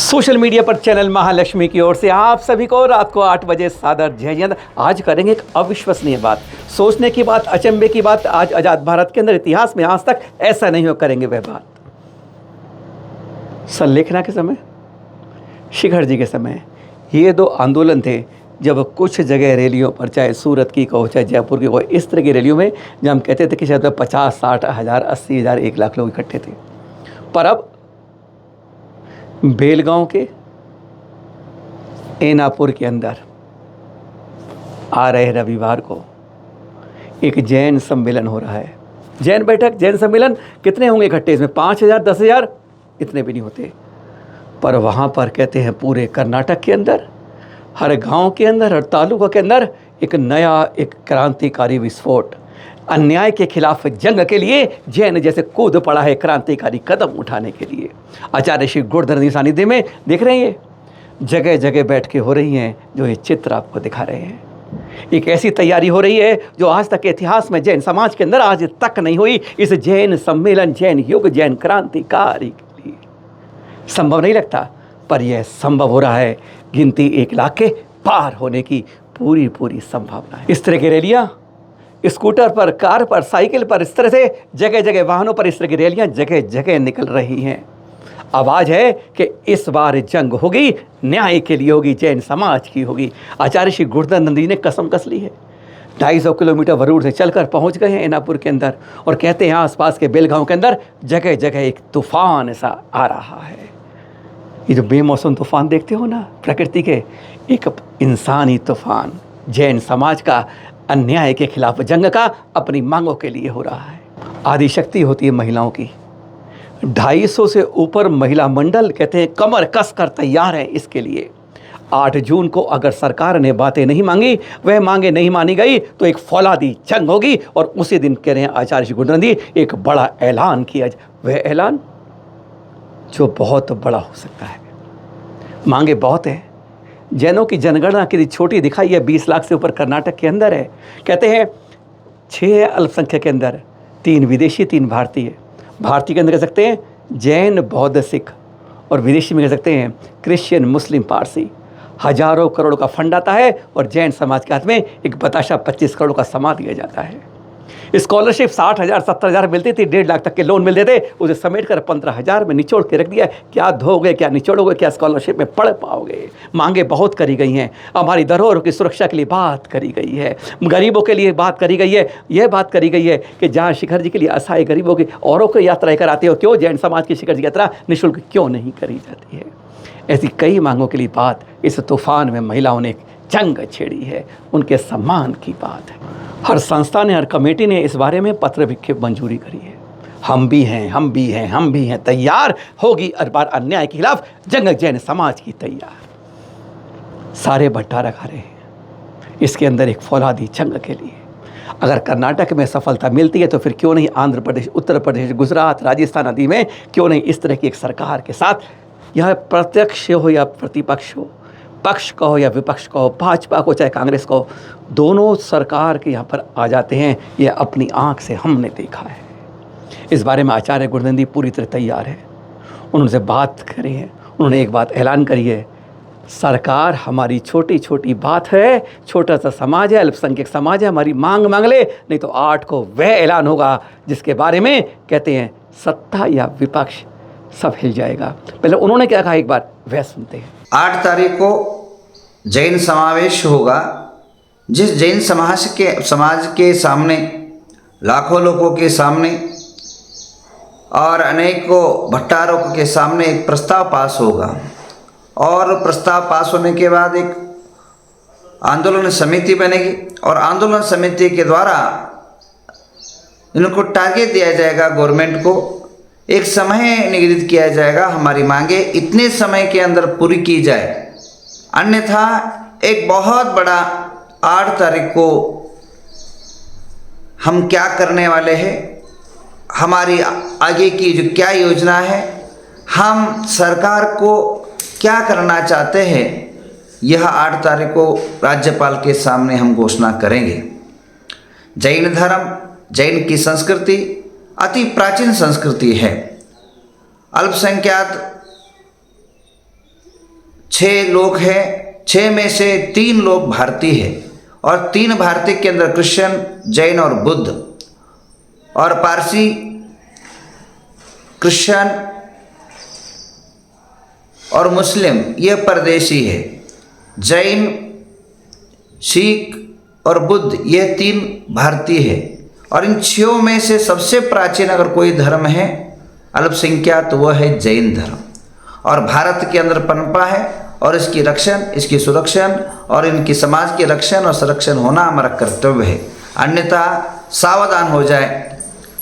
Social media पर channel Mahalakshmi की ओर से आप सभी को रात को 8 बजे सादर जय हिंद। आज करेंगे एक अविश्वसनीय बात, सोचने की बात, अचंभे की बात। आज आज़ाद भारत के अंदर इतिहास में आज तक ऐसा नहीं हो करेंगे वह बात। संलेखना के समय, शिखर जी के समय, ये दो आंदोलन थे जब कुछ जगह रैलियों पर, चाहे सूरत की कहो चाहे जयपुर की कहो, इस तरह की रैलियों में जब हम कहते थे कि शायद 50-60 हज़ार, 80,000, 1 लाख लोग इकट्ठे थे। पर अब बेलगांव के एनापुर के अंदर आ रहे रविवार को एक जैन सम्मेलन हो रहा है। जैन बैठक, जैन सम्मेलन कितने होंगे इकट्ठे इसमें? 5,000, 10,000, इतने भी नहीं होते। पर वहाँ पर कहते हैं पूरे कर्नाटक के अंदर, हर गांव के अंदर, हर तालुका के अंदर एक नया, एक क्रांतिकारी विस्फोट, अन्याय के खिलाफ जंग के लिए जैन जैसे कूद पड़ा है क्रांतिकारी कदम उठाने के लिए। आचार्य श्री गुरुधर जी सानिध्य में देख रहे हैं, ये जगह जगह बैठ के हो रही हैं जो ये चित्र आपको दिखा रहे हैं। एक ऐसी तैयारी हो रही है जो आज तक के इतिहास में जैन समाज के अंदर आज तक नहीं हुई। इस जैन सम्मेलन, जैन युग, जैन क्रांतिकारी के लिए संभव नहीं लगता, पर यह संभव हो रहा है। गिनती 1 लाख के पार होने की पूरी संभावना है। इस तरह की रैलियां स्कूटर पर, कार पर, साइकिल पर, इस तरह से जगह जगह वाहनों पर इस तरह की रैलियां जगह जगह निकल रही हैं। आवाज़ है कि इस बार जंग होगी, न्याय के लिए होगी, जैन समाज की होगी। आचार्य श्री गुरुधर नंद जी ने कसम कस ली है। 250 किलोमीटर वरुड़ से चलकर पहुंच गए हैं एनापुर के अंदर, और कहते हैं आसपास के बेलगांव के अंदर जगह जगह एक तूफान सा आ रहा है। ये जो बेमौसम तूफान देखते हो ना प्रकृति के, एक इंसानी तूफान जैन समाज का अन्याय के खिलाफ जंग का अपनी मांगों के लिए हो रहा है। आदि शक्ति होती है महिलाओं की। 250 से ऊपर महिला मंडल कहते हैं कमर कस कर तैयार है इसके लिए। 8 जून को अगर सरकार ने बातें नहीं मांगी, वह मांगे नहीं मानी गई, तो एक फौलादी जंग होगी। और उसी दिन कह रहे हैं आचार्य श्री गुरुधर जी, एक बड़ा ऐलान किया जाए। वह ऐलान जो बहुत बड़ा हो सकता है। मांगे बहुत है। जैनों की जनगणना की छोटी दिखाई है, 20 लाख से ऊपर कर्नाटक के अंदर है। कहते हैं 6 अल्पसंख्यक के अंदर, 3 विदेशी, 3 भारतीय। भारतीय के अंदर कह सकते हैं जैन, बौद्ध, सिख, और विदेशी में कह सकते हैं क्रिश्चियन, मुस्लिम, पारसी। हजारों करोड़ का फंड आता है और जैन समाज के हाथ में एक बताशा 25 करोड़ का समा दिया जाता है। स्कॉलरशिप 60,000, 70,000 मिलती थी, 1.5 लाख तक के लोन मिलते थे, उसे समेट कर 15,000 में निचोड़ के रख दिया। क्या धोगे, क्या निचोड़ोगे, क्या स्कॉलरशिप में पढ़ पाओगे? मांगे बहुत करी गई हैं। हमारी धरोहर की सुरक्षा के लिए बात करी गई है, गरीबों के लिए बात करी गई है। यह बात करी गई है कि जहाँ शिखर जी के लिए असहाय गरीबों की औरों को यात्रा कराते हो, क्यों जैन समाज की शिखर जी यात्रा निःशुल्क क्यों नहीं करी जाती है? ऐसी कई मांगों के लिए बात इस तूफान में महिलाओं ने जंग छेड़ी है, उनके सम्मान की बात है। हर संस्था ने, हर कमेटी ने इस बारे में पत्र लिख मंजूरी करी है। हम भी हैं, हम भी हैं, हम भी हैं तैयार, होगी हर बार अन्याय के खिलाफ जंग, जैन समाज की तैयार। सारे भट्टारा खा रहे हैं इसके अंदर एक फौलादी जंग के लिए। अगर कर्नाटक में सफलता मिलती है तो फिर क्यों नहीं आंध्र प्रदेश, उत्तर प्रदेश, गुजरात, राजस्थान आदि में क्यों नहीं इस तरह की एक सरकार के साथ, यह प्रत्यक्ष हो या प्रतिपक्ष हो, पक्ष का हो या विपक्ष का हो, भाजपा को चाहे कांग्रेस को, दोनों सरकार के यहाँ पर आ जाते हैं। यह अपनी आंख से हमने देखा है। इस बारे में आचार्य गुरुधर जी पूरी तरह तैयार है। उन्होंने बात करी है, उन्होंने एक बात ऐलान करी है, सरकार हमारी छोटी छोटी बात है, छोटा सा समाज है, अल्पसंख्यक समाज है, हमारी मांग मांग ले, नहीं तो 8 को वह ऐलान होगा जिसके बारे में कहते हैं सत्ता या विपक्ष सब हिल जाएगा। पहले उन्होंने क्या कहा एक बार वह सुनते हैं। 8 तारीख को जैन समावेश होगा, जिस जैन समाज के सामने, लाखों लोगों के सामने और अनेकों भट्टारों के सामने एक प्रस्ताव पास होगा। और प्रस्ताव पास होने के बाद एक आंदोलन समिति बनेगी, और आंदोलन समिति के द्वारा इनको टारगेट दिया जाएगा, गवर्नमेंट को एक समय निर्धारित किया जाएगा, हमारी मांगे इतने समय के अंदर पूरी की जाए, अन्यथा एक बहुत बड़ा 8 तारीख को हम क्या करने वाले हैं, हमारी आगे की जो क्या योजना है, हम सरकार को क्या करना चाहते हैं, यह 8 तारीख को राज्यपाल के सामने हम घोषणा करेंगे। जैन धर्म, जैन की संस्कृति अति प्राचीन संस्कृति है। अल्पसंख्यक 6 लोग हैं, 6 में से 3 लोग भारतीय हैं और 3 भारतीय के अंदर क्रिश्चियन, जैन और बुद्ध, और पारसी, क्रिश्चियन और मुस्लिम ये परदेशी है। जैन, सिख और बुद्ध ये 3 भारतीय है। और इन 6 में से सबसे प्राचीन अगर कोई धर्म है अल्पसंख्याक तो वह है जैन धर्म, और भारत के अंदर पनपा है, और इसकी रक्षण, इसकी सुरक्षण और इनकी समाज की रक्षण और संरक्षण होना हमारा कर्तव्य है। अन्यथा सावधान हो जाए,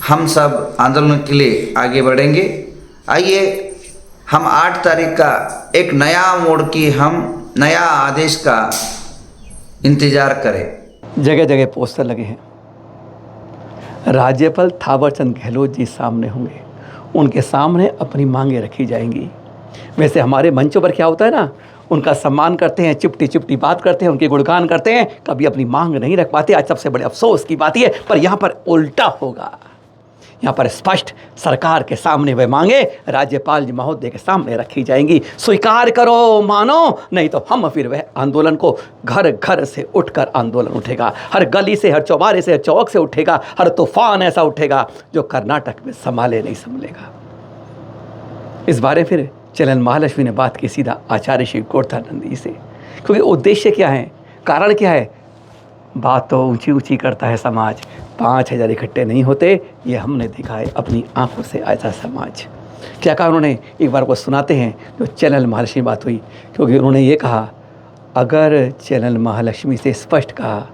हम सब आंदोलन के लिए आगे बढ़ेंगे। आइए हम 8 तारीख का एक नया मोड़ की, हम नया आदेश का इंतजार करें। जगह जगह पोस्टर लगे हैं। राज्यपाल थावरचंद गहलोत जी सामने होंगे, उनके सामने अपनी मांगें रखी जाएंगी। वैसे हमारे मंचों पर क्या होता है ना, उनका सम्मान करते हैं, चिपटी चिपटी बात करते हैं, उनके गुणगान करते हैं, कभी अपनी मांग नहीं रख पाते। आज सबसे बड़े अफसोस की बात यह, पर यहाँ पर उल्टा होगा। यहाँ पर स्पष्ट सरकार के सामने वे मांगे राज्यपाल जी महोदय के सामने रखी जाएंगी। स्वीकार करो, मानो, नहीं तो हम फिर वह आंदोलन को घर घर से उठकर आंदोलन उठेगा, हर गली से, हर चौबारे से, हर चौक से उठेगा, हर तूफान ऐसा उठेगा जो कर्नाटक में संभाले नहीं संभलेगा। इस बारे फिर चलन महालक्ष्मी ने बात की सीधा आचार्य श्री गोरधानंद जी से, क्योंकि उद्देश्य क्या है, कारण क्या है। बात तो ऊंची ऊंची करता है समाज, 5000 इकट्ठे नहीं होते, ये हमने देखा है अपनी आंखों से। ऐसा समाज क्या कहा उन्होंने, एक बार को सुनाते हैं जो चैनल महालक्ष्मी बात हुई, क्योंकि उन्होंने ये कहा, अगर चैनल महालक्ष्मी से स्पष्ट कहा,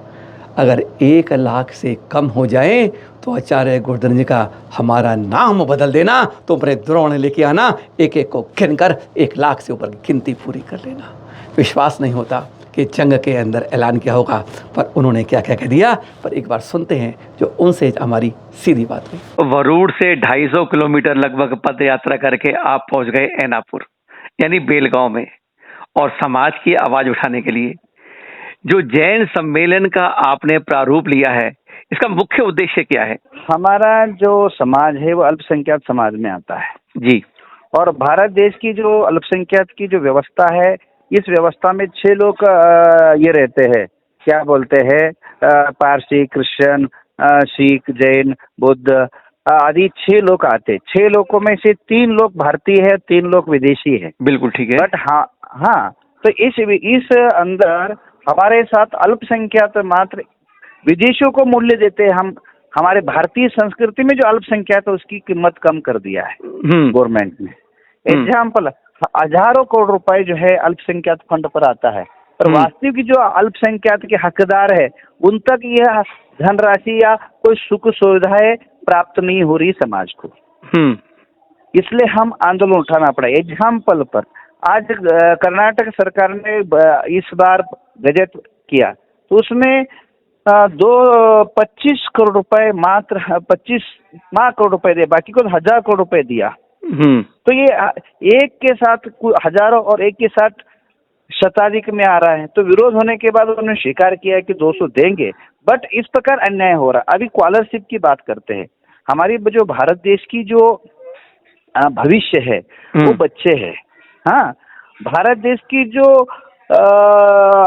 अगर 1 लाख से कम हो जाए तो आचार्य गोवर्धन जी का हमारा नाम बदल देना, तो अपने द्रोण लेके आना, एक एक को गिन कर 1 लाख से ऊपर की गिनती पूरी कर लेना। विश्वास नहीं होता कि जंग के अंदर ऐलान किया होगा, पर उन्होंने क्या क्या कह दिया। पर एक बार सुनते हैं जो उनसे हमारी सीधी बात हुई। वरुड़ से 250 किलोमीटर लगभग पद यात्रा करके आप पहुंच गए ऐनापुर यानी बेलगांव में, और समाज की आवाज उठाने के लिए जो जैन सम्मेलन का आपने प्रारूप लिया है, इसका मुख्य उद्देश्य क्या है? हमारा जो समाज है वो अल्पसंख्यक समाज में आता है जी, और भारत देश की जो अल्पसंख्यक की जो व्यवस्था है, इस व्यवस्था में 6 लोग ये रहते हैं, क्या बोलते हैं, पारसी, क्रिश्चियन, सिख, जैन, बुद्ध आदि 6 लोग आते। 6 लोगों में से 3 लोग भारतीय है, 3 लोग विदेशी है। बिल्कुल ठीक है। बट हाँ, तो इस अंदर हमारे साथ अल्पसंख्यक मात्र विदेशियों को मूल्य देते हैं। हम हमारे भारतीय संस्कृति में जो अल्पसंख्यक है उसकी कीमत कम कर दिया है गवर्नमेंट ने। एग्जाम्पल, हजारों करोड़ रुपए जो है अल्पसंख्यक फंड पर आता है, और वास्तविक जो अल्पसंख्यक के हकदार है उन तक यह धनराशि या कोई सुख सुविधाएं प्राप्त नहीं हो रही समाज को। इसलिए हम आंदोलन उठाना पड़ा। एग्जाम्पल पर आज कर्नाटक सरकार ने इस बार बजट किया तो उसमें 25 करोड़ रुपए, मात्र 25 करोड़ रुपए दिए, बाकी को 1000 करोड़ रुपए दिया। तो ये एक के साथ हजारों और एक के साथ शताधिक में आ रहा है। तो विरोध होने के बाद उन्होंने स्वीकार किया कि 200 देंगे, बट इस प्रकार अन्याय हो रहा है। अभी स्कॉलरशिप की बात करते हैं। हमारी जो भारत देश की जो भविष्य है वो बच्चे हैं। हाँ, भारत देश की जो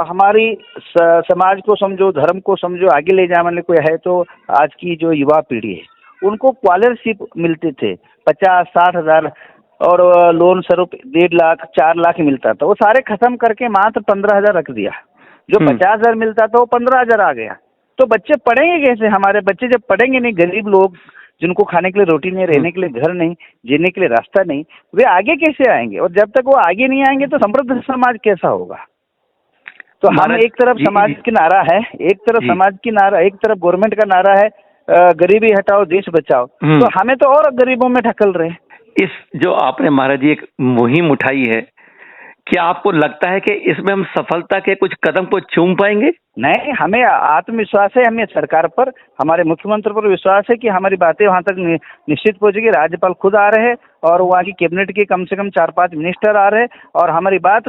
हमारी समाज को समझो, धर्म को समझो, आगे ले जाने वाले कोई है तो आज की जो युवा पीढ़ी है उनको स्कॉलरशिप मिलते थे 50-60 हजार, और लोन स्वरूप 1.5 लाख 4 लाख मिलता था। वो सारे खत्म करके मात्र 15,000 रख दिया। जो 50,000 मिलता था वो 15,000 आ गया। तो बच्चे पढ़ेंगे कैसे? हमारे बच्चे जब पढ़ेंगे नहीं, गरीब लोग जिनको खाने के लिए रोटी नहीं, रहने के लिए घर नहीं, जीने के लिए रास्ता नहीं, वे आगे कैसे आएंगे? और जब तक वो आगे नहीं आएंगे तो समृद्ध समाज कैसा होगा? तो हम एक तरफ समाज की नारा है, एक तरफ समाज की नारा, एक तरफ गवर्नमेंट का नारा है गरीबी हटाओ देश बचाओ, तो हमें तो और गरीबों में ढकल रहे। इस जो आपने महाराज जी एक मुहिम उठाई है, क्या आपको लगता है कि इसमें हम सफलता के कुछ कदम को चूम पाएंगे? नहीं, हमें आत्मविश्वास है, हमें सरकार पर, हमारे मुख्यमंत्री पर विश्वास है कि हमारी बातें वहां तक निश्चित पहुंचेगी। राज्यपाल खुद आ रहे हैं और वहाँ की कैबिनेट के कम से कम 4-5 मिनिस्टर आ रहे हैं और हमारी बात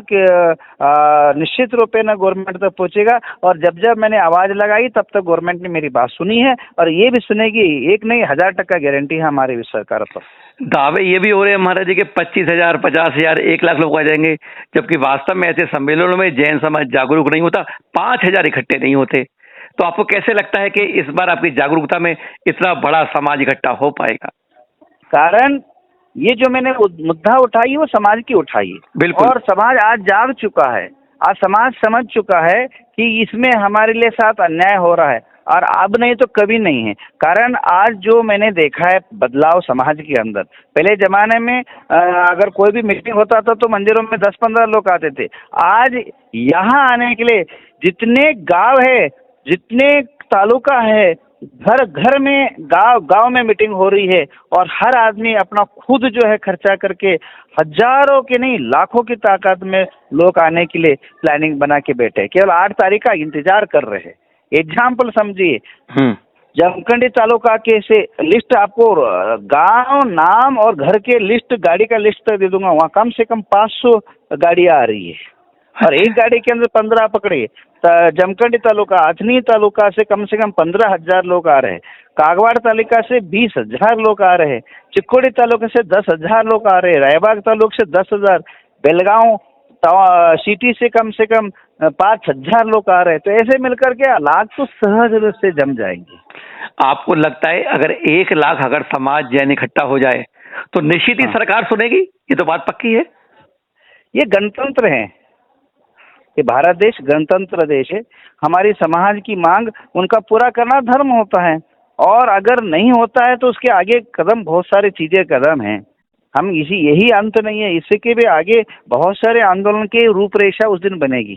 निश्चित रूप में गवर्नमेंट तक पहुंचेगा। और जब जब मैंने आवाज लगाई तब तक गवर्नमेंट ने मेरी बात सुनी है और ये भी सुनेगी। एक नहीं, 1000% गारंटी है हमारी सरकार पर। दावे ये भी हो रहे हैं महाराज जी के 25,000, 50,000, 1 लाख लोग आ जाएंगे, जबकि वास्तव में ऐसे सम्मेलनों में जैन समाज जागरूक नहीं होता, 5,000 इकट्ठे नहीं होते। तो आपको कैसे लगता है कि इस बार आपकी जागरूकता में इतना बड़ा समाज इकट्ठा हो पाएगा? कारण ये जो मैंने मुद्दा उठाई वो समाज की उठाई, बिल्कुल। और समाज आज जाग चुका है, आज समाज समझ चुका है कि इसमें हमारे लिए साथ अन्याय हो रहा है और अब नहीं तो कभी नहीं है। कारण आज जो मैंने देखा है बदलाव समाज के अंदर, पहले जमाने में अगर कोई भी मीटिंग होता था तो मंदिरों में 10-15 लोग आते थे। आज यहाँ आने के लिए जितने गांव है, जितने तालुका है, घर घर में गांव में मीटिंग हो रही है और हर आदमी अपना खुद जो है खर्चा करके हजारों के नहीं लाखों की ताकत में लोग आने के लिए प्लानिंग बना के बैठे, केवल 8 तारीख का इंतजार कर रहे हैं। एग्जाम्पल समझिए, जमखंडी तालुका के से लिस्ट आपको गांव नाम और घर के लिस्ट, गाड़ी का लिस्ट दे दूंगा। वहाँ कम से कम 500 गाड़ियां आ रही है और एक गाड़ी के अंदर 15 पकड़े। जमखंडी तालुका, अथनी तालुका से कम 15,000 लोग आ रहे हैं। कागवाड़ तालुका से 20,000 लोग आ रहे हैं। चिक्कोड़ी तालुका से 10,000 लोग आ रहे हैं। रायबाग तालुका से 10,000। बेलगांव सिटी से कम 5,000 लोग आ रहे हैं। तो ऐसे मिलकर के लाख तो सहज रूप से जम जाएंगे। आपको लगता है अगर 1 लाख अगर समाज जैन इकट्ठा हो जाए तो निश्चित ही सरकार सुनेगी? ये तो बात पक्की है। ये गणतंत्र है, ये भारत देश गणतंत्र देश है। हमारी समाज की मांग उनका पूरा करना धर्म होता है और अगर नहीं होता है तो उसके आगे कदम, बहुत सारी चीजें कदम हैं। हम यही अंत नहीं है, इसके भी आगे बहुत सारे आंदोलन की रूपरेखा उस दिन बनेगी।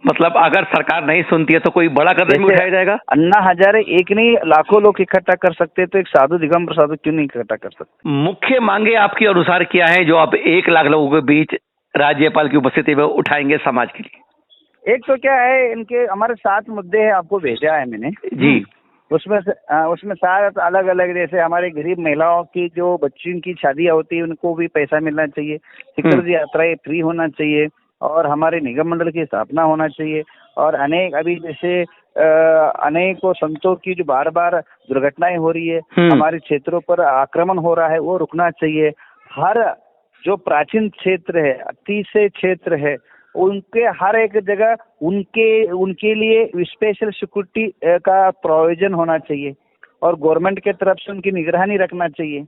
मतलब अगर सरकार नहीं सुनती है तो कोई बड़ा कदम भी उठाया जाएगा? अन्ना हजारे एक नहीं लाखों लोग इकट्ठा कर सकते, तो एक साधु दिगंबर साधु क्यों नहीं इकट्ठा कर सकते? मुख्य मांगे आपके अनुसार क्या है जो आप 1 लाख लोगों के बीच राज्यपाल की उपस्थिति में उठाएंगे समाज के लिए? एक तो क्या है, इनके हमारे 7 मुद्दे हैं, आपको भेजा है मैंने जी। उसमें 7 अलग अलग, जैसे हमारे गरीब महिलाओं की जो बच्चियों की शादियां होती है उनको भी पैसा मिलना चाहिए, शिखर यात्राएं फ्री होना चाहिए और हमारे निगम मंडल की स्थापना होना चाहिए। और अनेक अभी जैसे अनेकों संतों की जो बार बार दुर्घटनाएं हो रही है, हमारे क्षेत्रों पर आक्रमण हो रहा है, वो रुकना चाहिए। हर जो प्राचीन क्षेत्र है, अतिशय क्षेत्र है, उनके हर एक जगह उनके लिए स्पेशल सिक्योरिटी का प्रोविजन होना चाहिए और गवर्नमेंट के तरफ से उनकी निगरानी रखना चाहिए।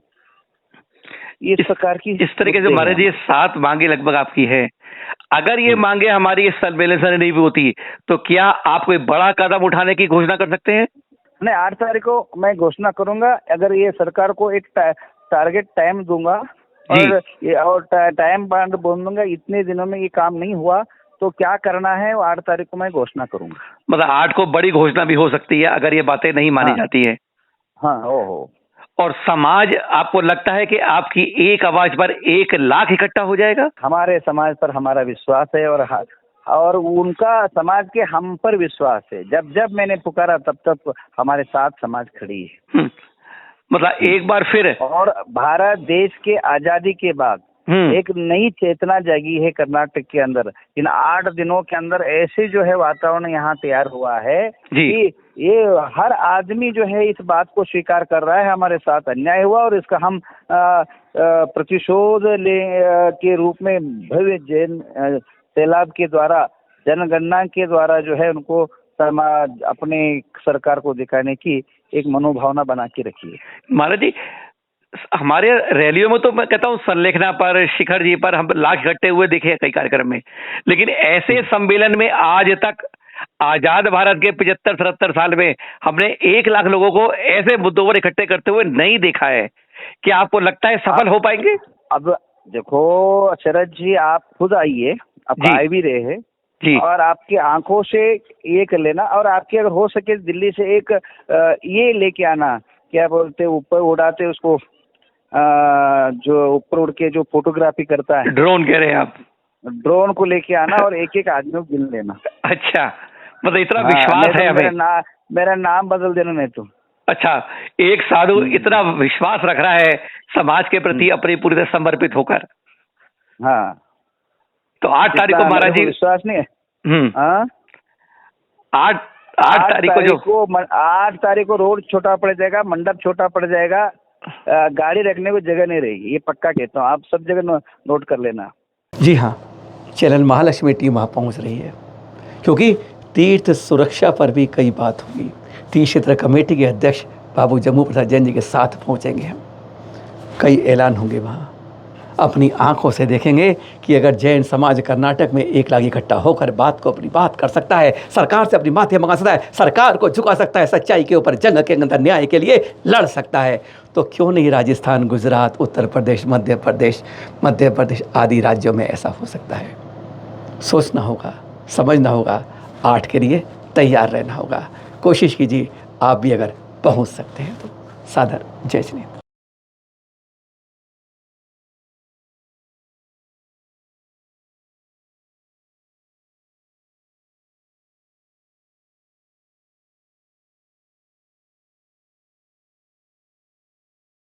इस प्रकार की इस तरीके से महाराज ये 7 मांगे लगभग आपकी है। अगर ये मांगे हमारी इस सम्मेलन से नहीं भी होती तो क्या आप कोई बड़ा कदम उठाने की घोषणा कर सकते हैं? नहीं, 8 तारीख को मैं घोषणा करूंगा। अगर ये सरकार को एक टारगेट टाइम दूंगा और टाइम बाउंड बोल दूंगा, इतने दिनों में ये काम नहीं हुआ तो क्या करना है, वो 8 तारीख को मैं घोषणा करूंगा। मतलब 8 को बड़ी घोषणा भी हो सकती है अगर ये बातें नहीं मानी जाती है। हाँ, ओहो। और समाज, आपको लगता है कि आपकी एक आवाज पर 1 लाख इकट्ठा हो जाएगा? हमारे समाज पर हमारा विश्वास है और उनका समाज के हम पर विश्वास है। जब जब मैंने पुकारा तब तब हमारे साथ समाज खड़ी है। मतलब एक बार फिर, और भारत देश के आजादी के बाद एक नई चेतना जागी है कर्नाटक के अंदर। इन 8 दिनों के अंदर ऐसे जो है वातावरण यहाँ तैयार हुआ है कि ये हर आदमी जो है इस बात को स्वीकार कर रहा है हमारे साथ अन्याय हुआ और इसका हम प्रतिशोध के रूप में भव्य जैन सैलाब के द्वारा, जनगणना के द्वारा जो है उनको समाज अपने सरकार को दिखाने की एक मनोभावना बना के रखी है। महाराज जी, हमारे रैलियों में तो मैं कहता हूँ संलेखना पर, शिखर जी पर हम लाख इकट्ठे हुए देखे कई कार्यक्रम में, लेकिन ऐसे सम्मेलन में आज तक आजाद भारत के 75-77 साल में हमने 1 लाख लोगों को ऐसे मुद्दों पर इकट्ठे करते हुए नहीं देखा है। क्या आपको लगता है सफल हो पाएंगे? अब देखो शरद जी, आप खुद आइए, आप आए भी रहे हैं जी, और आपकी आंखों से ये कर लेना और आपके अगर हो सके दिल्ली से एक ये लेके आना, क्या बोलते ऊपर उड़ाते उसको, जो ऊपर उड़ के जो फोटोग्राफी करता है, ड्रोन कह रहे हैं आप? ड्रोन को लेके आना और एक एक आदमी को गिन लेना। अच्छा, मतलब इतना हाँ, विश्वास नहीं तो है हमें। मेरा नाम बदल देना नहीं तो। अच्छा, एक साधु इतना विश्वास रख रहा है समाज के प्रति अपनी पूरी तरह समर्पित होकर। हाँ, तो 8 तारीख को इतना महाराज मेरे को जी, विश्वास नहीं है। हाँ, 8 तारीख को जो 8 तारीख को रोड छोटा पड़ जाएगा, मंडप छोटा पड़ जाएगा, गाड़ी रखने को जगह नहीं रहेगी, ये पक्का कहता हूँ। आप सब जगह नोट कर लेना। जी हाँ, चैनल महालक्ष्मी टीम वहाँ पहुँच रही है, क्योंकि तीर्थ सुरक्षा पर भी कई बात होगी। तीर्थ क्षेत्र कमेटी के अध्यक्ष बाबू जम्मू प्रसाद जैन जी के साथ पहुँचेंगे हम। कई ऐलान होंगे वहाँ, अपनी आंखों से देखेंगे कि अगर जैन समाज कर्नाटक में 1 लाख इकट्ठा होकर अपनी बात कर सकता है, सरकार से अपनी बातें मंगा सकता है, सरकार को झुका सकता है, सच्चाई के ऊपर जंग के अंदर न्याय के लिए लड़ सकता है, तो क्यों नहीं राजस्थान, गुजरात, उत्तर प्रदेश, मध्य प्रदेश आदि राज्यों में ऐसा हो सकता है। सोचना होगा, समझना होगा, 8 के लिए तैयार रहना होगा। कोशिश कीजिए, आप भी अगर पहुंच सकते हैं तो। सादर जय श्री।